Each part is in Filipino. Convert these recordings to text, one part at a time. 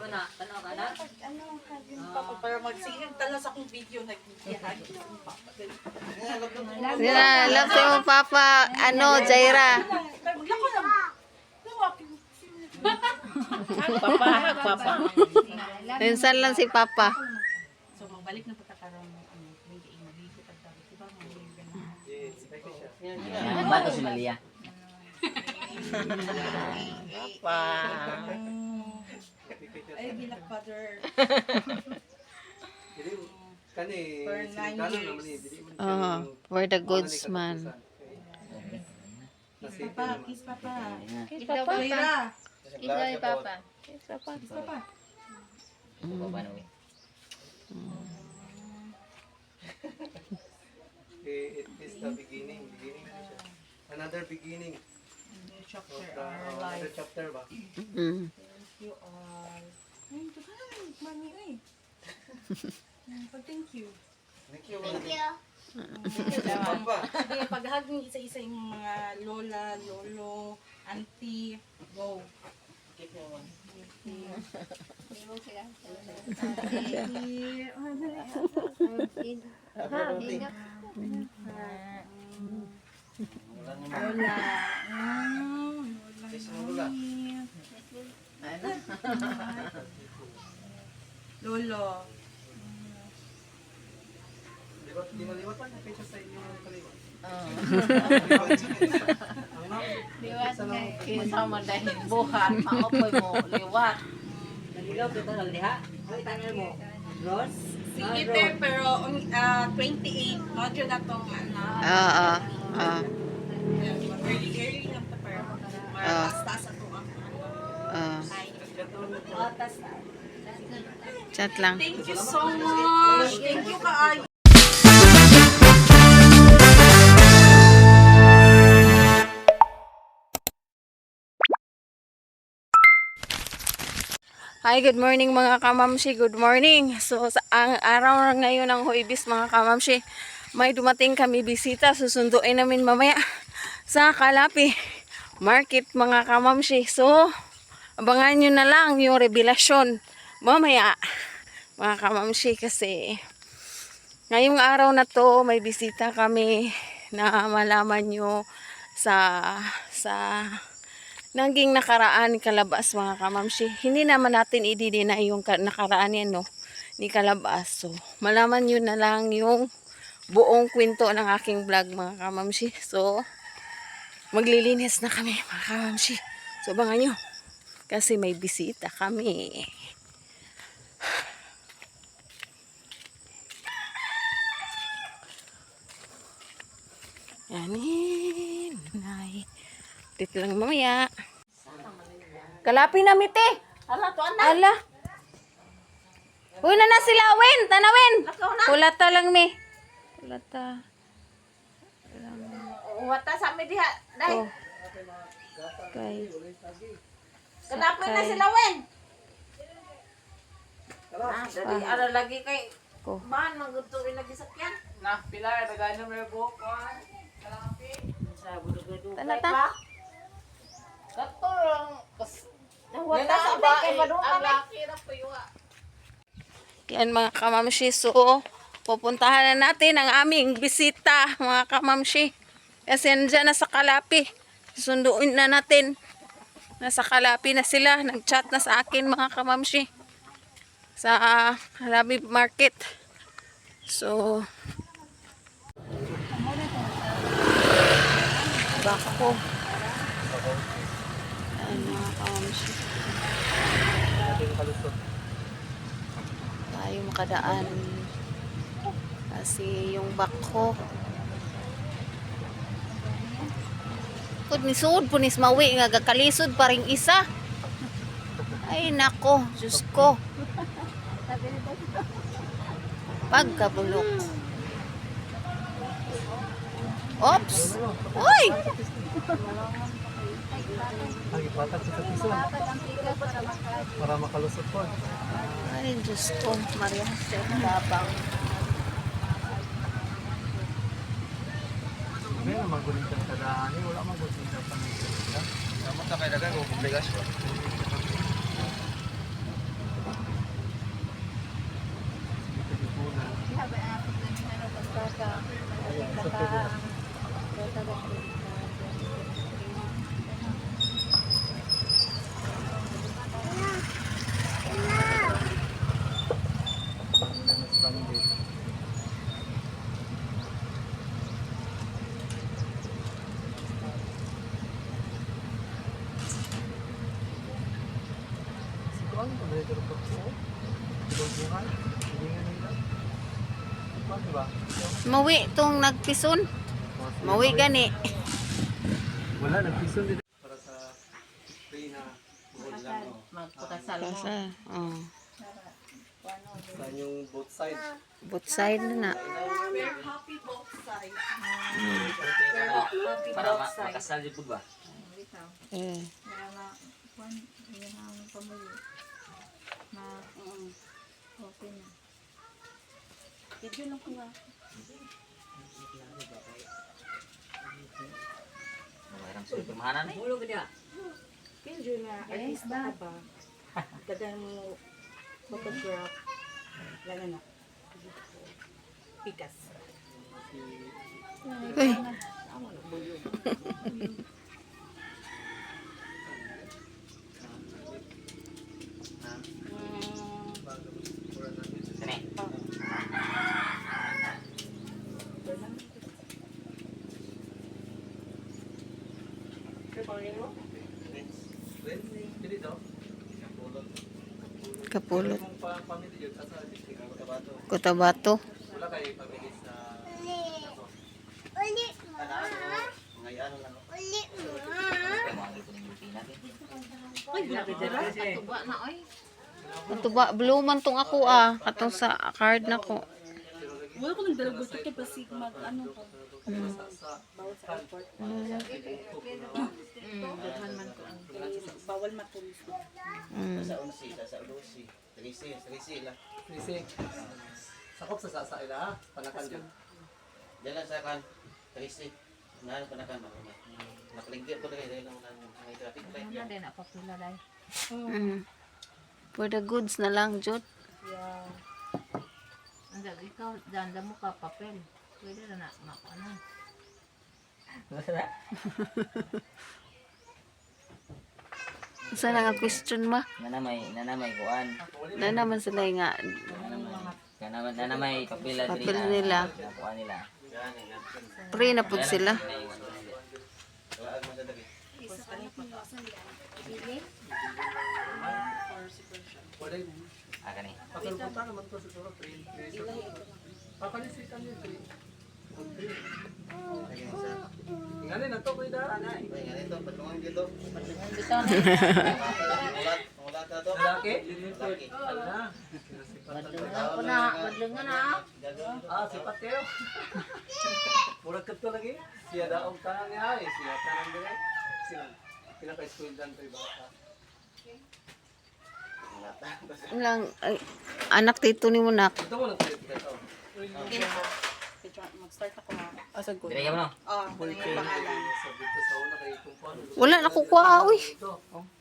ko na. Tanaw ka na? Para magsingin tala sa akong video nag-iyahan. Sila, love si mo papa, ano, Jaira. Maglako lang. Papa. Minsan lang si papa. So magbalik na pagkakaroon ng hindi kita dapat. Diba Yan, bato si Malia. Papa. Ay, binak father. For 9 years. Oh, for the goods man. Papa, kiss papa. Kiss papa. Jaira. Kiss ni papa. Kiss papa. Kiss papa. It is the beginning na siya. Another beginning. New chapter Of our another life. chapter ba? Mm. Thank you all. Ay, ito ka na. Mami, ay. Thank you. Thank you. Papa. Sige, paghag ng isa-isa yung mga lola, lolo, auntie. Go. Lola. Kiss mo Lola. Lolo. Di maliwat pa yung picture sa inyo ng kaliwat. Liwat kay sama dahil buhat, maopoy mo, liwat. Nalilaw kita lang diha. Ay, tangan mo. Rose? Sige, pero 28. Modyo na tong ano. Oo. Early lang to pero taas ato ang Chat lang. Thank you so much. Thank you kaayo. Hi, good morning mga kamamshi. Good morning. So, ang araw ngayon ng Huibis mga kamamshi, may dumating kami bisita. Susunduin namin mamaya sa Kalapi Market mga kamamshi. So, abangan nyo na lang yung revelasyon mamaya mga kamamshi kasi ngayong araw na to may bisita kami na malaman nyo sa naging nakaraan ni Kalabas mga kamamshi. Hindi naman natin ididina yung nakaraan yan no, ni Kalabas. So, malaman nyo na lang yung buong kwento ng aking vlog mga kamamshi. So, maglilinis na kami mga kamamshi. So, abangan nyo. Kasi may bisita kami. Yanin. Nay. Dito lang mamaya. Kalapi na mite. Ala to anak. Ala. Uy na sila Wen, tanawin. Kulata lang mi. Kulata. Wata sa mi diha. Dai. Oh. Okay. Kanapin na sila wen. Dali ara lagi kay Ko. bahan magtuloy lagi sakyan. Na, pilar, nagano mo yung buhok ko. Sa budugudu Tanata. pa. Kato lang. Wata sa ba kay padung kami. Yan mga kamamshi. So, pupuntahan na natin ang aming bisita mga kamamshi. Kasi nandiyan na sa Kalapi. Sunduin na natin. Nasa Kalapi na sila. Nag-chat na sa akin mga kamamshi. Sa Kalapi Market. So, bako. Ayan mga kamamshi. Tayo makadaan. Kasi yung bako. Kung nisud po nis mawi nga gakalisod pa ring isa. Ay nako, Diyos ko. Pagkabulok. Oops! Uy! Ang ipatak sa piso. Para makalusot po. Ay, Diyos ko. Maria Jose, babang. May magulitan sa daan. Wala magulitan sa daan. Dapat na kailangan mo obligasyon. Kuan, pabalik ko po. Ibang buhay. Hindi nga nila. Kuan, diba? Mawi tong nagpison. Mawi gani. Wala, nagpison din. Para sa free na buhod lang. Oh. Magpakasal mo. Kasi, oh. Sa yung both side. Both side na na. We're happy both sides. Para makasal di po ba? Eh. Video lang ko nga. Mayroong sulit permahanan eh. Ulo ka niya. Video na. Artista ka ba? Dagan mo photograph. Lala na. Pikas. Uy. Sini. Pili daw. Kapulot. Kung pamilya yun, asa district ng Cotabato. Cotabato. Wala kayo pamilya sa... Tuba na oy. Katuba, blue man tong ako ah. Katong sa card na ko. Wala ko nang dalagot ito kasi mag-ano ko. Bawal sa airport. Daghan man ko ang Bawal matulis. Sa unsi, sa ulusi. Trisi lang. Kasi, sakop sa sasa ila ha. Panakan dyan. Diyan lang sa kan. Trisi. Nahan pa na kan. Nakaligyan ko rin. Dahil lang ang traffic light na yan. din ako pila dai. For the goods na lang, Jot. Yeah. Ang gabi ikaw danda mo ka papel. Pwede na ano. Saan nga question ma? Nanamay kuan. Na naman sila nga Nanamay papila diri papel na. nila. Kuan nila. Pre na po sila. Waag mo sa tabi. Wala yun. Kani. Pakalputa naman ko siguro. Papalisitan yun. Ngayon na to ko ida. Ay, nga nito. Patungang dito. Bitaw na. Mulat na to. Lalaki? Laki. Ala. Ako na, madlengan na. Ah, sipat kayo. Murag ka to lagi. Siya daog tanang niya eh. Siya tanang dire. Sila pinaka-school dan to bata. Lang ay, anak tito ni mo nak. Ito mo nagpilit ka to. Mag-start ako ha. Asag ko. Diri ka mo no. Kunin yung pangalan. Sabi ko sa una kay kumpon. Wala na kukuha uy.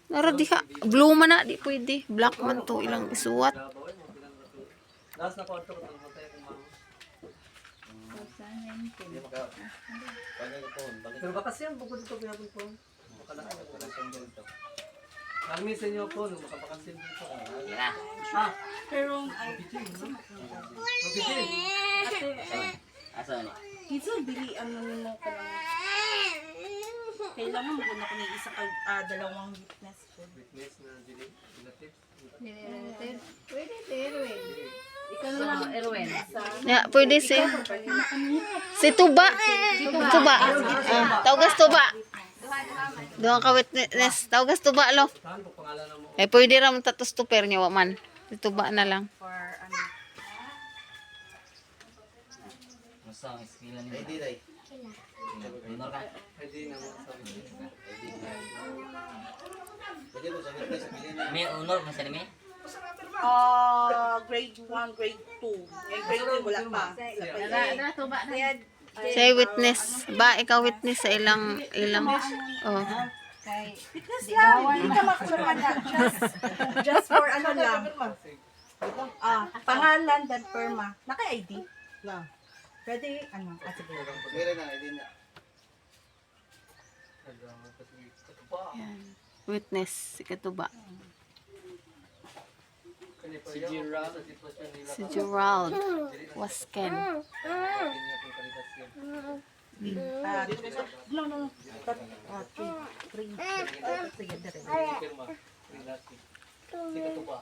Nara diha. Blue man na di pwede. Black man to ilang isuwat. Last na kwarto ko ng hotel kung mamo. Hindi maka... Paano ito? Balik Pero baka siya bukod dito pinapon po. Bakalaan ko ko sa dito. Nagmi sa inyo po, makapakansin dito. Yan na. Ah, Pero, ay, okay. Asa ni? Kinsa bilian mo mo ka lang. Kailangan mo na ko ni isa ka dalawang witness ko. Witness na dili relatives. Pwede Erwin. Ikaw na lang Erwin. Ya, pwede si Tuba. Tuba. Tawgas Tuba. Doon ka witness. Tawgas Tuba lo. Saan po pangalan mo? Eh pwede ra man tatos tuper niya wa man. Si Tuba na lang. For ano. Musta ang eskila ni? Ready, day. Minor ka. ID na mo sa Pwede mo sa witness sa bilhin na. May honor man sa ni me. Grade 1, grade 2. Eh, grade 2 wala pa. Na tuba na. Say witness. Ba ikaw witness sa ilang oh. Witness lang. Hindi ka makasama just for ano lang. Pangalan, then perma. Naka-ID? Lang. Pwede, ano, sige. Meron na, ready na. Witness si Katuba. Si Jira. Si Gerald Wasken. No. Three. Sige, dire. Si Katupa.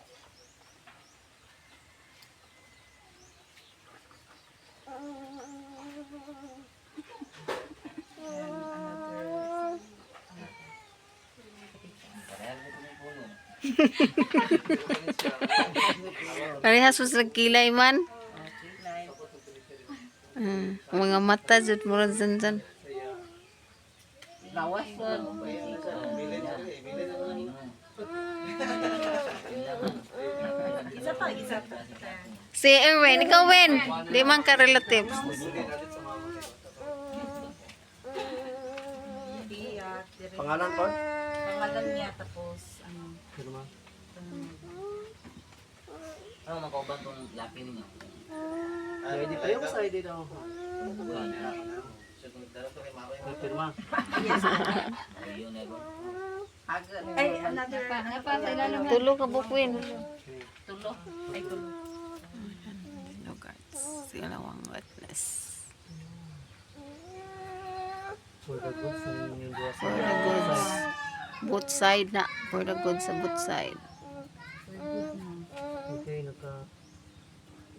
Parehas mo sa kilay man. Mga mata jud murag zanzan. Lawas ko. Isa pa, isa pa. Si Erwin, ikaw Wen, di man ka relatives. Biyak, dire. Pangalan ko? Pangalan niya, tapos, ano, Pirma. Ano makauban tong lapi ninyo? Pwede pa yung side daw. Pirma. Ayun na ba? ay, another, Tulo ka bukwin. Tulo. ay, tulo. No guards. Silawang witness. For the good sa inyong buwas. For the goods. Both side na. For the goods sa both side. Okay,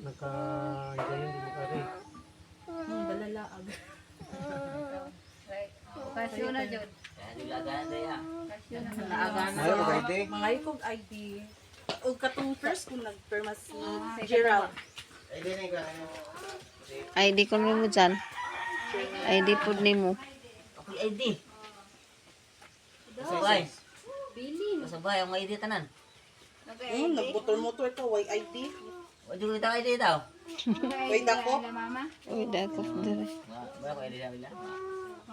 naka-enjoy yun, di mo kari. Dalalaag. Okasyon na jud. Kaya nilagaan na yan. Naagana. Ayaw ko ID. Mga ikog ID. O katong first kung nagperma si Gerald. ID ko mo dyan. ID po ni mo. Okay, ID. Kasabay. Kasabay, ang ID tanan. Nagbutol-motor ka, why ID? Wala ko kita ID daw. Why dako? Uy, dako dire. Wala ko ID sa bila.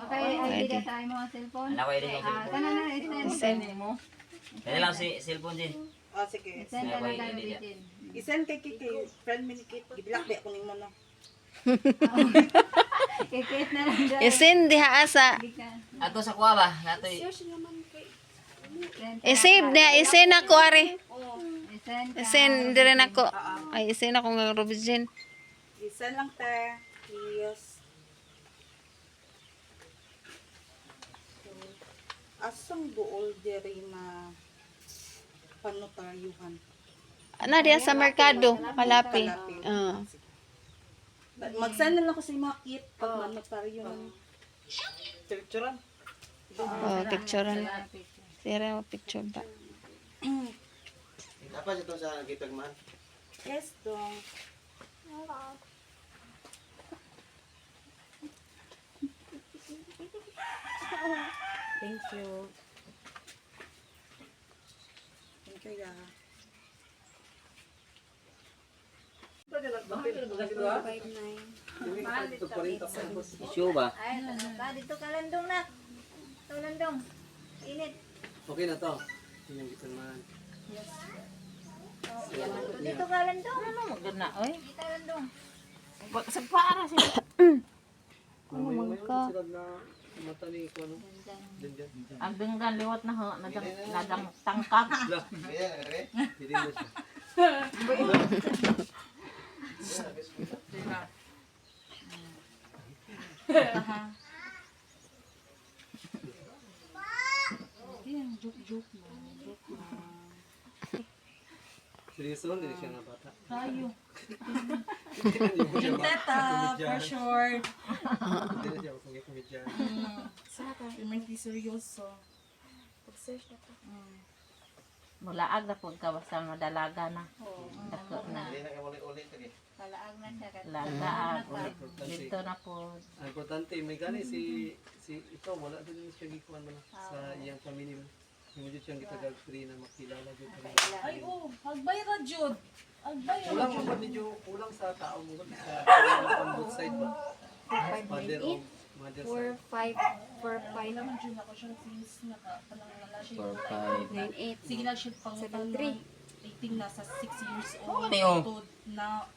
ID. Anak ko ID sa cellphone. Send. Pwede lang si cellphone din. Ah, sige. Anak ko ID niya. I-send kay Kiki, friend mi ni Kit. Gibilak ba ako nimo no? Isin diha asa. Ato sa kuha ba? Ato I-save diha. Isin ako ari. Isin dire nako. Ay isin ako nga Robin. I-send lang te. Yes. Asang buol diri na panotaryuhan. Ana diha sa merkado, Kalapi. Ah. Mag-send na lang ko sa mga kit pag manotaryuhan. Picturean. Oh, picturean. Sira mo picture ba? Apa ito sa gitagman? Yes, dong. Thank you. Thank you, ya. issue ba? Dito kalandong na. Kalandong. Init. Okay na to. Inyong gitagman. Dito kalandong. Ano magdana oy? Kalandong. Sa para siya. Ano ka? Sila na mata ni ko ano. Diyan. Ang binggan liwat na ho, nadang tangkap. Hindi na siya. Yan, joke na. Seryoso, hindi siya nga bata. Tayo. Yung teta, for sure. Hindi na siya kung komedyan. Hindi seryoso. Pag-search na to. Mulaag na po ka basta madalaga na. Dako na. Hindi na ulit lagi. Lagaan. Dito na po. Ang importante, may gani si ikaw, wala din siya gikuan mo na sa iyang family mo. Hindi mo siyang gitagag free na makilala dito. Ay, hagbay ra, Jud. Hagbay ra. Kulang mo ba medyo kulang sa tao mo ba? Sa on both side ba? Father o mother side. 4-5. Naman Jud ako siya since nakapanangala siya. 4, 5. Sige na siya pang 7-3. Dating na sa 6 years old. Ano yun? To na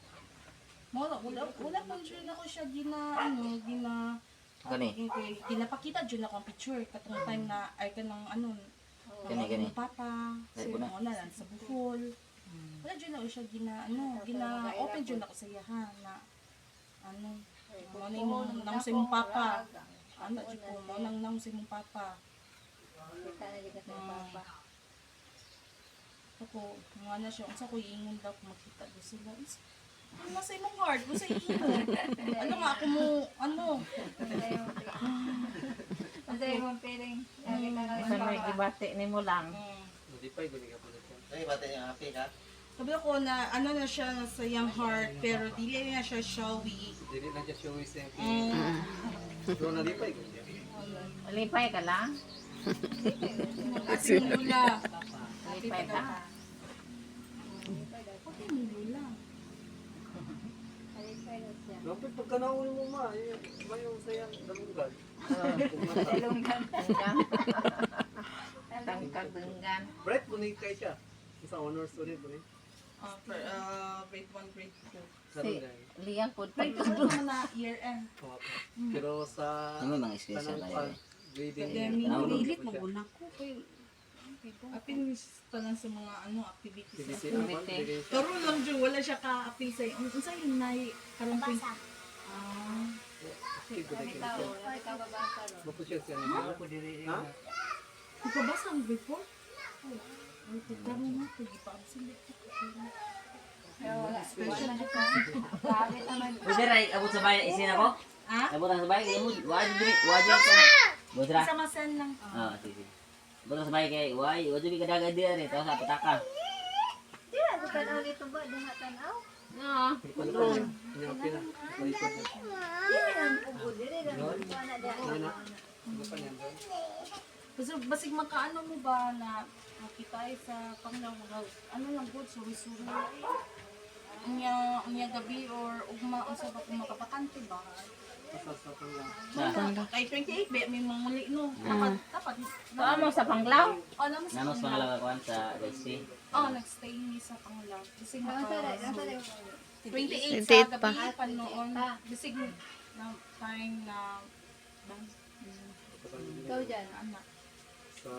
wala pa Jud ako siya Gani. ginapakita Jud ako ang picture katong time na ay ka ng Gani. papa Ay, so buna. wala lang sa Bohol wala Jud ako siya open Jud ako sa iya ha na ano nang sa imong papa Jud ko mo nang sa imong papa Ako, nga na siya, unsa ko iingon daw kung makita daw sila. Nasa imong heart, unsa iingon? Ano nga ako mo, ano? Kasi yung piling. Kasi may gibati ni mo lang. Hindi pa, guli ka po dito. Ay, bata niya, happy ka? Sabi ko na, ano na siya, nasa young heart, pero dili na siya showy. Dili na siya showy sa Pero nalipay ko siya. Lipay ka lang? Kasi yung lula. Lipay ka? Okay, yung lula. Dapat pagka nauli mo ma, yung sayang dalunggan. Tangkag denggan. Bright po ni kay siya. Sa honor student po ni. Grade 1, grade 2. Karoon na Liyang po Grade 2 naman na year end. Pero sa Ano mga special tanang grading Pilit maguna ko. Apin pa lang sa mga activities. CBC naman. Pero lang dyan, wala siya ka-apil sa'yo. Unsa yun na karang point? Bako siya siya. Ha? Ipabasa ang report? Ay, pagkaro na. Pag-ipabasa. Pwede rin, abot sa bayan, isin ako? Ha? Abot ang sa bayan, wajib ko. Bosra? Samasan lang. Ah, sige. Abot ang sa bayan kay, wajib ka dagat din rin, tapos sa pataka. Oo. Niya pina. Malikot niya. Kasi basig makaano mo ba na makita ay sa panglaw, ano lang good, suri-suri. Unya gabi or ugma, unsa ba kung makapakante ba? Kay 28, may manguli no. Dapat. Saan mo sa panglaw? Alam mo sa Namas panglaw. pangalagakuan sa Gatsby. Nagstay ni sa panglaw. Bisig maka 28 28 sa pa. gabi pa noon. Bisig na time na Ikaw dyan. anak. Sa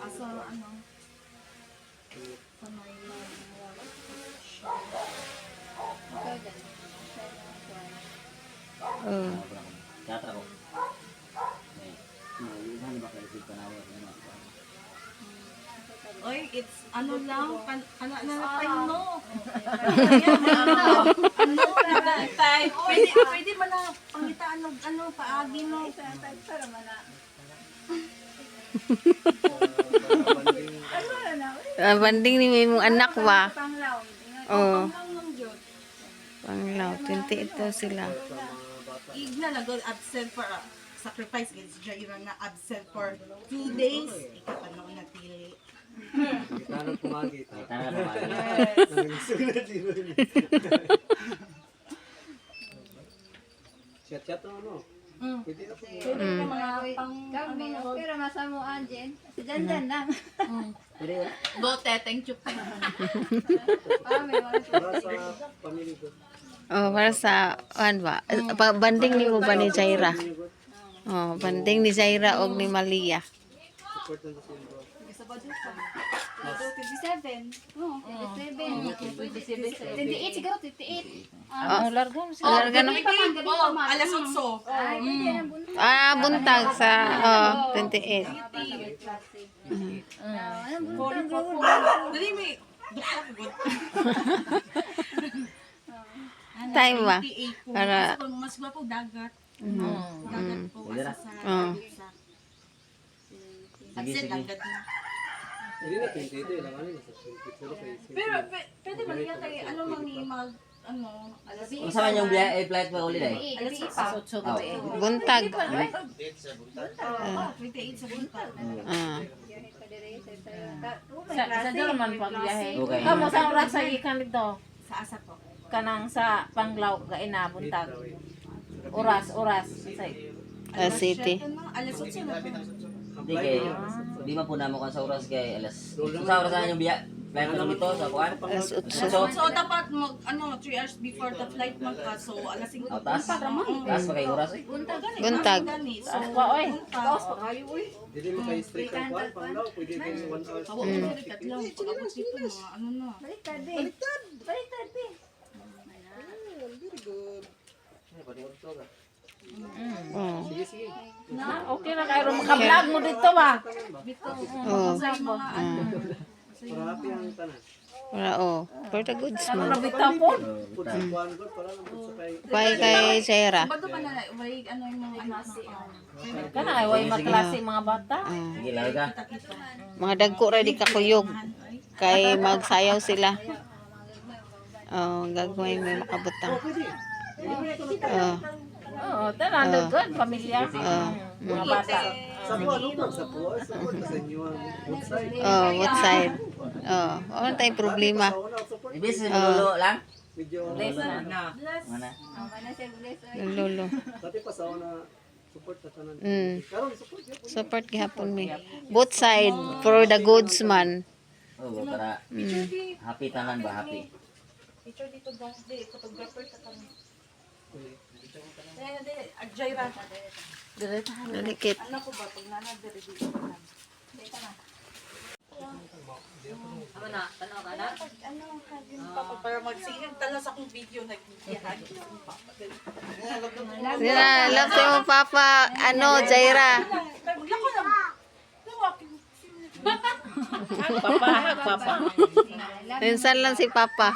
Asa ano? Sa may Ikaw dyan. Oh. Teatra ko. Ano ba kayo dito na ano? Oy, it's ano lang, kana na time no. Pwede man na pangitaan ng ano, paagi no. Banding ni mong anak ba? Oh. Lang lang jud. Panglaw, 28 daw sila. Igna na god absent for sacrifice against Jaira na absent for 2 days. Ikapanong na tili. tanong pumagi. Tara na ba? Nangusunod dito. Chat-chat na ano? Pwede na po. Pwede na mga pang Kami, pero masa mo Anjen. Si Janjan lang. Bote, thank you. Para sa pamilya ko. Oh, para sa ano ba? Banding ni mo ba ni Jaira? Oh, banding ni Jaira og ni Malia. Support na sa inyo. 27. Oo, 27. 28 siguro, 28. Oh, Larga mo oh, larga na. Alas 8. Ay, pwede na buntag. Buntag sa 28. Anong buntag? Dali may Time ba? 28 po. Para- Mas po dagat. Mm. Dagat po asa sa Oh. Absent dagat na. Hindi na 28 lang ano sa 28. Pero pwede man yan tayo, ano man ni mag, ano, alas Kung saan yung flight pa uli dahil? alas 8 Sa 8 gabi. Buntag. Date sa buntag. 28 sa buntag. Ah. Sa German pagbiyahe. Okay. Kamu sa oras sa ikan dito. Sa asa po. Kanang sa panglaw gaina buntag. Oras. Sa City. Alas 8 na po. Hindi kay, di man po namo kan sa oras kay alas. Sa oras na yung flight pa dito sa kuan. Alas 8. So dapat mag, 3 hours before the flight man ka, so alas 5. Taas pa kay oras eh. Buntag. So, oy. Dili mo kay strict ang kwan panglaw, pwede kayo sa 1 hour. Tawa ko ulit at lang. Pag-abot dito, mga ano na. Baliktad. Oh. Okay na kayo maka-vlog mo dito ba? Dito, Oh. sa mga ano. Para happy ang tanan. Para for the goods man. Bitapon. Pud sa kuan ko para lang pud sa kay Kay Sarah. Bago pa na, may ano yung mga anak na Kana ay way maklase mga bata. Sige, lagi ka. Mga dagko ready kakuyog. Kay magsayaw sila. Gagawin may makabutang. Oo, tanan daghan pamilya. Mga bata. sa kuan no sa kuan sa inyo ang good side. What side? Wala tayong problema. Sa una support Ibis, lululo lang. medyo Mana? Lolo. dati pa sa una support na tanan. Mm. Karon support gyud. Support gihapon mi. Both side for the goods man. Oo, para happy tanan ba, happy. Picture dito daw, di, photographer ka kami. Hindi, Agjaira. Dalikit. Ano ko ba, pag nanadari dito ka lang. Dito na. Ano ka din, Papa, para magsingin tala sa akong video, nag-iyahan. Sila, love si mo papa. Jaira. Maglako lang. Papa. Minsan lang si papa.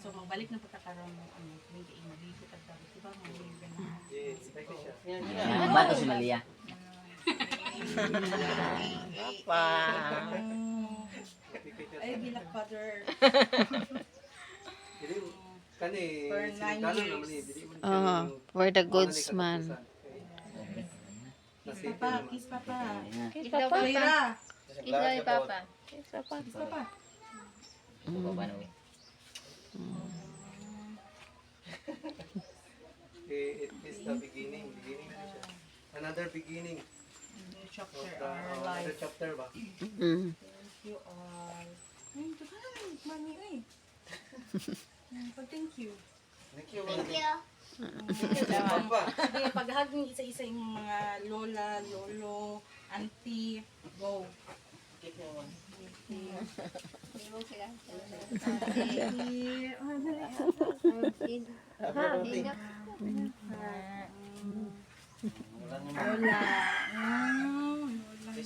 So, magbalik na pagkakaroon ng hindi inabibit at dami. Diba, Yan, bato si Malia. ay, binak father. Dili kani For 9 kanan years. naman ni dili man For the goods man. Papa, kiss Papa. Yan. Jaira. Papa. Kiss Papa. Paano? it is the beginning na siya. Another beginning New chapter of the our another life. chapter ba. Mm. Thank you all. Ay, ito ka lang, mami, ay. Thank you. Thank you. Sige, paghag ng isa-isa yung mga lola, lolo, auntie, go. Lola.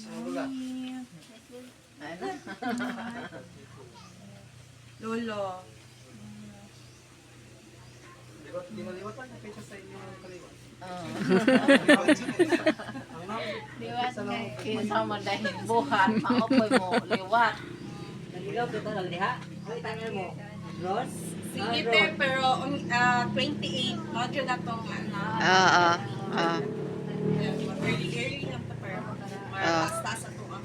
Lola. Lolo. Di maliwat pa yung sa inyo ang kaliwat. Kinsa man dahil buhat, maopoy mo liwat. Sige, pero 28, modyo na tong ano. Early lang to, pero taas ito ang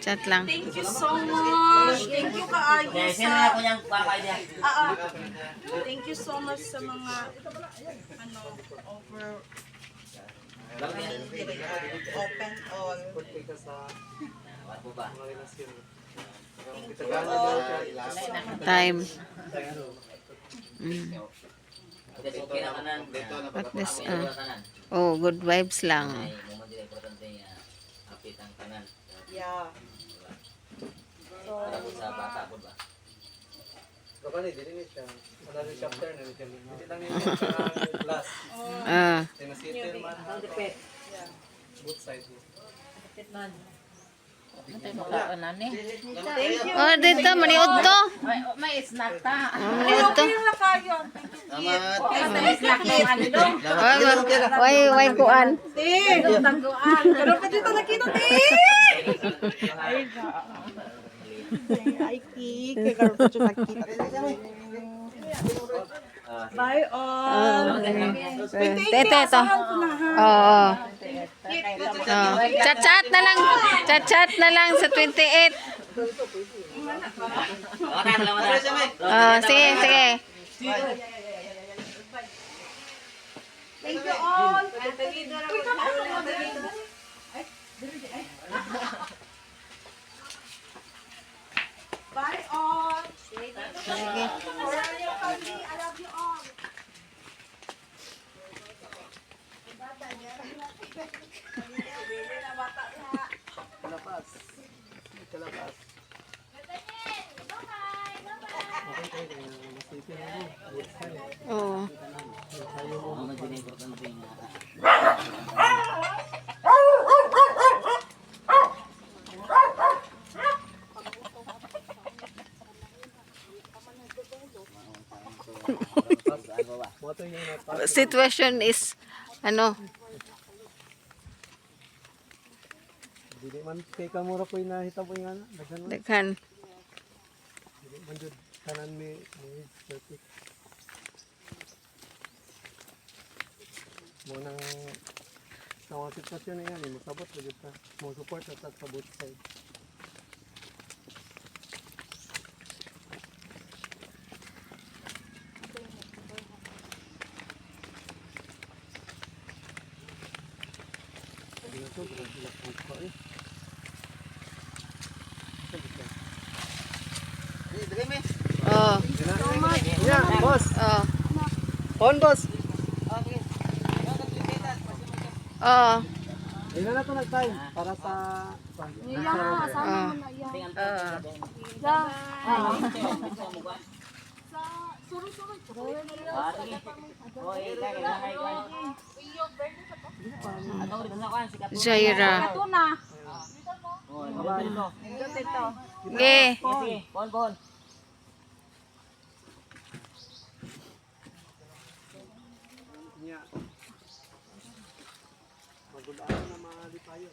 Chat lang. Thank you so much. Thank you kaayo Yan, sino sa... na po niyang pakay niya? Thank you so much sa mga over open all. Support kay ka sa Ano po ba? mga relasyon. Time. Kasi okay na kanan. At least, Okay na kanan. good vibes lang. Ay, mo din importante niya. Happy tang kanan. Yeah. Para po sa bata po ba? Kapag dili siya. Another chapter na rin. Hindi lang yung class. Sinasiter man. Both sides. Matay makaon ni. Dito, maniod to. May snack ta. Maniod to. Kaya kayo. May snack ng ano. Way kuan. Taguan. Pero pa dito nakita Ay, Kik. Kaya pa dito nakita. Bye all. Tete to. Chat-chat na lang. Chat-chat na lang sa 28. Sige, sige. Thank you all. Bye all. Sige. I love you all. Kalabas. Kalabas. Oo. Ang din importante niya. baba. Mo to yung napa. Situation is, ano, Dili man kay kamura po inahita po yung ano. Daghan man. daghan. Dili man jud kanan mi perfect. Mo nang sa mga sitwasyon na yan, masabot mo jud ka. Mo support at sa both side. Oh, Yeah, boss. oh, On boss. oh, Ina na to nag-time para sa oh. Jaira. Ge. Bon. niya. Magulaan na mahali tayo.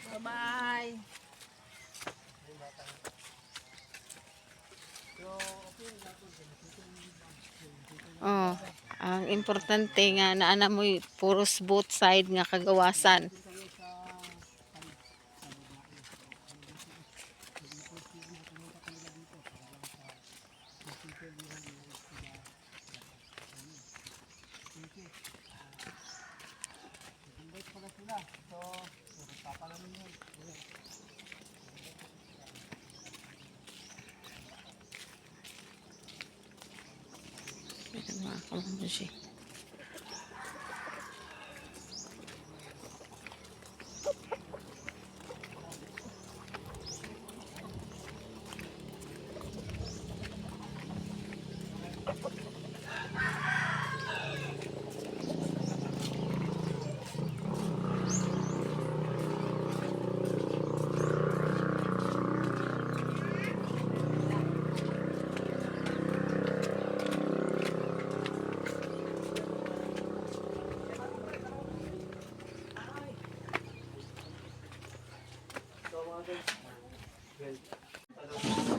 Bye-bye. Oh, ang importante nga naana mo puros both side nga kagawasan. Ito mga kamamsi.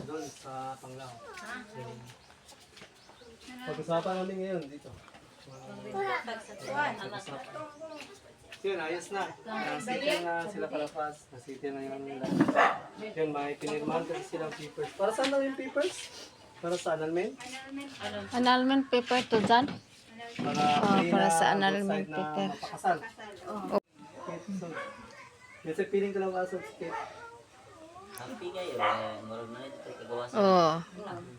Doon sa Panglao. Pag-usapan namin ngayon dito. Yun, ayos na. Nasityan na sila Kalapas. Nasityan na yung nila. Yun, may pinirmahan kasi silang papers. Para saan lang yung papers? Para sa annulment? Annulment paper to dyan? Para sa both annulment side na paper. mapakasal. Okay, so, kasi feeling ko lang asal skate. Happy kayo. Marag na ito kagawasan. Oh.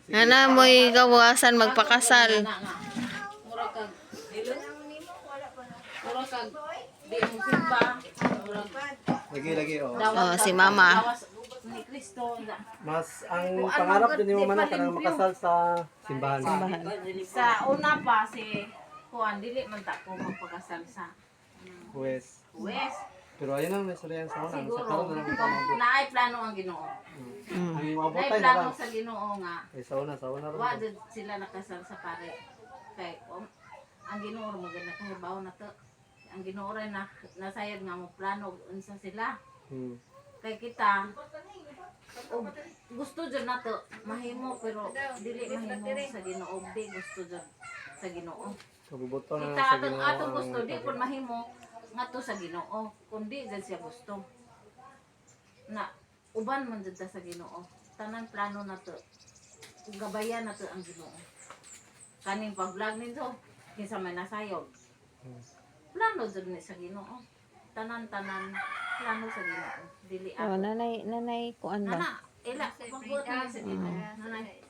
Nga mo'y gawasan magpakasal. Mura kag di mo simba. Lagi, oh. Oh, si Mama. Dawas ni Kristo. Mas ang pangarap din mo man kanang makasal sa simbahan. Sa una pa si Juan dili man ta ko magpakasal sa West. West. Pero ayun lang, may sulayan sa una. Sa Siguro karoon na lang ito kung mabot. naay plano ang Ginoo. Ang Naay mabotay na plano lang. sa Ginoo nga Eh, sa una rin. wa jud sila nakasal sa pare. Kay ang Ginoo mo gid nakahibaw na to. Ang Ginoo ray na nasayad nga mo plano unsa sila. Kay kita gusto jud nato mahimo pero dili mahimo sa Ginoo di gusto jud sa Ginoo. Paguboto na Kita sa atong Ginoo atong ang gusto di pud mahimo ngadto sa Ginoo kundi jud siya gusto. Na uban man jud ta sa Ginoo. Tanan plano nato gabayan nato ang Ginoo. Kaning pag-vlog nito kinsa may nasayod. Plano jud ni sa Ginoo. Tanan-tanan plano sa Ginoo. Dili Oh, ako. nanay, kuan ba? Nana, ila, pagbuot na sa Ginoo. Nanay.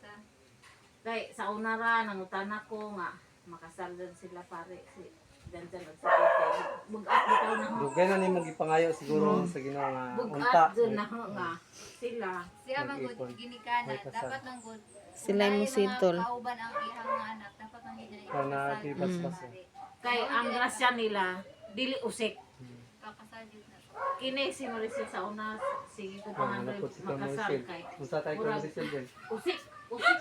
Kay sa una ra nangutana ko nga makasal din sila pare si Danjan sa Tite. Bugat bitaw na ho. Dugay na nimo gipangayo siguro sa Ginoo nga unta. Bugat dun na ho nga sila. Siya magud ginikana May kasal. dapat lang gud Sila yung sintol. kauban ang ihang mga anak dapat lang gid Para na tibas-bas. Kay ang grasya nila dili usik. kakasal jud na so kini si Maricel sa una, sige ko Oh, pangandoy napot si Kang makasal Maricel. kay. Unsa tayo kang Maricel din? Usik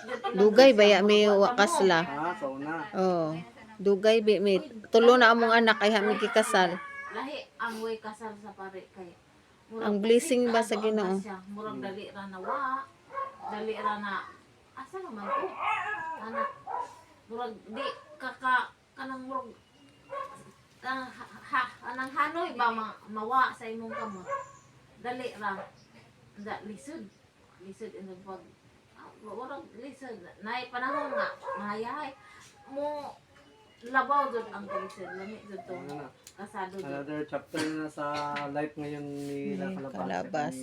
jud ilang Dugay sa baya may mga wakas bata mo. la. Sa una. Oh. Dugay bi may tulo na among anak kay hami gikasal. Lahi ang way kasal sa pare kay. Ang blessing ba sa Ginoo? Murag dali ra na wa. Dali ra na asa naman ko. Anak murag di kanang murag anang hanoy ba mawa sa imong kamot. Dali ra. Lisod in the bag. Murag lisod. Nay panahon nga mahayahay mo labaw jud ang kalisod. Lami jud to. Ano na? Kasado jud. Another chapter na sa life ngayon ni Ni Kalabas. Kalabas.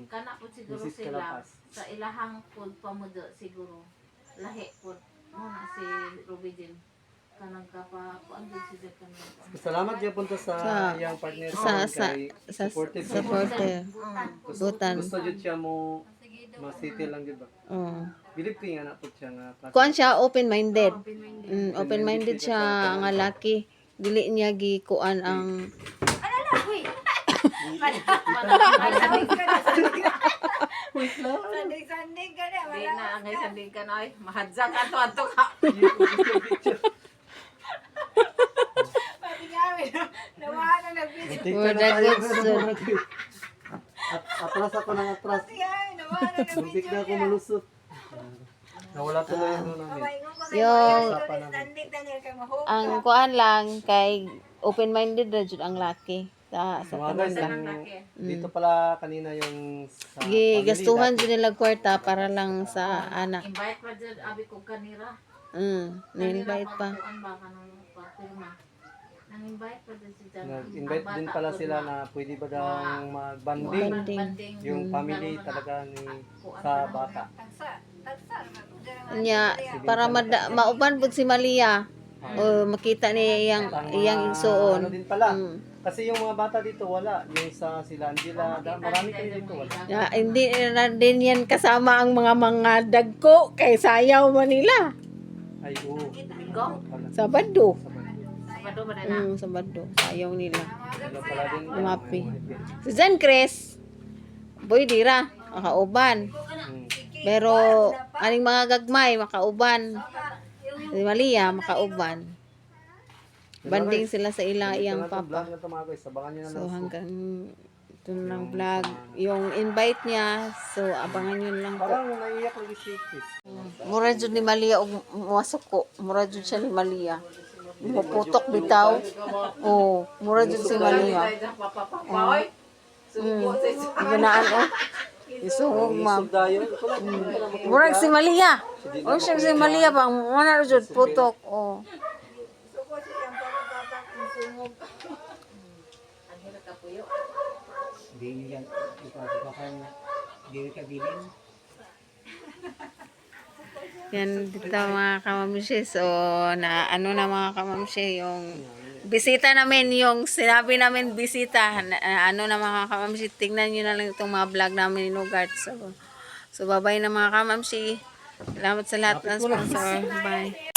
Kana po siguro Mrs. sila Calapas. sa ilahang pod pamudo siguro lahi pod mo na si Rubidin kanang kuan din si Jack kanang Salamat gyud punta sa Sa- iyang partner sa- kay sa supportive. supporter. Butan. Gusto jud siya mo ma-city lang jud ba? Oh. Bilib ko nga na po siya nga Kuan siya open-minded. Open-minded siya nga laki. Dili niya gi kuan ang Sandig ka na. di na ang isang ka na ay mahadza ka to ato ka Pati kami. Nawahan na nag-video. for the good soul. Atras ako ng atras. Nawahan na Muntik na ako malusot. Nawala tuloy yung ano namin. Yung Usapan namin. Sandig na niya kay mahok. ang kuan lang kay open-minded ra jud ang laki sa Tumagan tanan lang. yung dito pala kanina yung sa Gi family gastuhan dati. jud nila kwarta para lang sa anak. invite pa jud abi ko kanira Na-invite pa. kuan ba kanang pagpirma nang invite pa jud si Jan Nag-invite din pala sila na pwede ba daw mag-banding Banding. yung family talaga ni sa bata. Tagsa. Nya para mauban pud si Malia. O makita ni iyang Ano igsuon. din pala. Mm. Kasi yung mga bata dito wala. Yung sa sila Angela, marami kayo dito wala. Ya, hindi na din yan kasama ang mga dagko kay sayaw man nila. Ay, oo. go Pala. Sabado. sabado ba na Sabado. Sayaw nila. Wala pala din. Umapi. Si Jan Chris, boy dira, makauban. Hmm. Pero aning mga gagmay makauban. Si Malia makauban. Banding sila sa iyang Ito na to, papa. vlog na to mga guys. Sabangan nyo na So lang. hanggang ito ng vlog. Yung invite niya, so abangan nyo lang po. Parang naiyak lagi si Chris. Mura jud ni Malia og masuko. Mura jud siya ni Malia. Maputok bitaw. Oh, mura jud si Malia. Ganaan oh. Isungog ma'am. Dayo. Murag si Malia. O siya si Malia bang muna jud putok. Oh. Yan dito mga kamamsi. So, na ano na mga kamamsi, yung bisita namin, yung sinabi namin bisita, ano na mga kamamsi, tingnan nyo na lang itong mga vlog namin ni Nugart. So bye-bye na mga kamamsi. Salamat sa lahat ng sponsor. Bye.